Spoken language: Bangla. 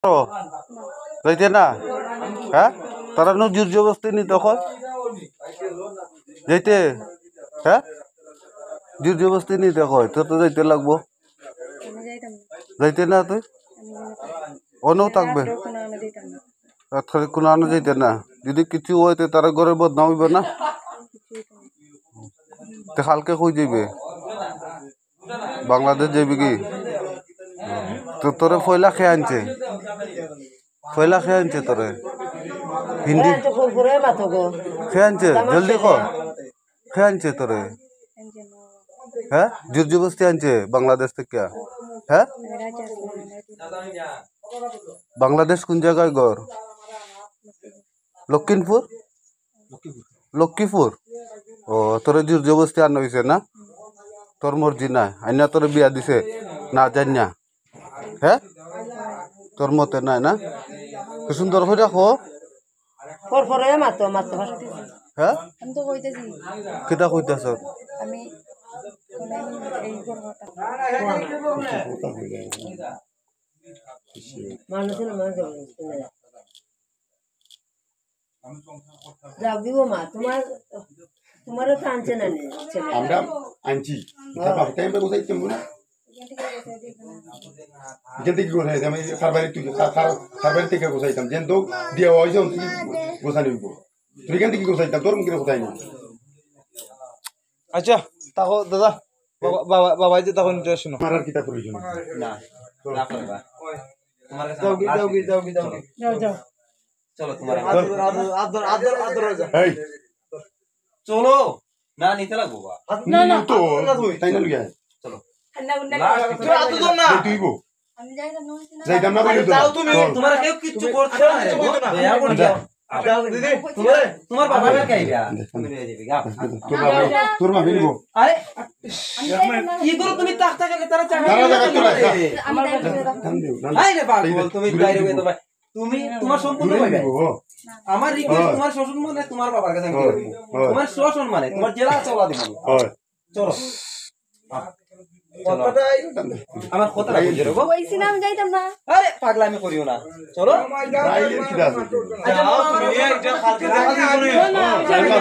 যাইতে না হ্যাঁ তারা নো জোর জবরদস্তি নি তখন যাইতে হ্যাঁ জোর জবরদস্তি নি দেখো তোর তো যাইতে লাগবো যাইতে না তুই অনেও থাকবে কোনো আনো যাইতে না যদি কিছু হয় তো তারা ঘরের বদনাম হইবে না তো কালকে কই যাইবে বাংলাদেশ যাইবে কি তো তোরে ফয়লা খেয়ে আনছে ফয়লা খেয়ে আনছে তোরে হিন্দি খেয়ে আনছে জলদি কর খেয়ে আনছে তোরে হ্যাঁ জোর জবরদস্তি আনছে বাংলাদেশ থেকে হ্যাঁ বাংলাদেশ কোন জায়গায় ঘর লক্ষিমপুর লক্ষ্মীপুর ও তোরে জোর জবরদস্তি আনা হয়েছে না তোর মর্জি না আইনা তোরে বিয়া দিছে না জানিয়া হ্যাঁ তোর মতে নাই না কি সুন্দর হয়ে রাখো হ্যাঁ কেটা কইতাছ তোমারও তো আনছে না আমরা আনছি টাইমটা কোথায় কেমন না এখান থেকে গোছাইতাম আমি খারবাড়ি থেকে গোছাইতাম যেন তো দেওয়া হয়েছে তুই গোছানি হইব তুই এখান থেকে গোছাইতাম তোর মুখে কোথায় নেই আচ্ছা তাহো দাদা বাবা বাবা যে তখন ইন্টারেস্ট শুনো আমার আর কিতা প্রয়োজন না না করবা তোমার কাছে যাও চলো তোমার আদর এই চলো না নিতে লাগবো বা না তো তাই না লইয়া চলো তুই আদর দাও না তুই গো আমি যাইতাম না যাইতাম না বলি তো যাও তুমি তোমার কেউ কিচ্ছু করছো না রে দয়া করে যাও যাও দিদি তোমার বাবার কাইরা তুমি নিয়ে যাবে গা তোর মা বিলবো আরে কি করো তুমি তাক তাকালে তারা চাকা আমি যাইতাম দাম দিও আই রে পাগল তুমি বাইরে হয়ে তো ভাই তুমি তোমার সম্পূর্ণ পাইবে আমার রিকোয়েস্ট তোমার শ্বশুর মানে তোমার বাবার কাছে আমি করব তোমার শ্বশুর মানে তোমার জেলা চলা দিব হয় চলো কথাটাই আমার কথা রাখো যে রকম কইছি না আমি যাইতাম না আরে পাগলা আমি করিও না চলো রাইলের কিটা আছে যাও তুমি একটা কালকে দেখা দিও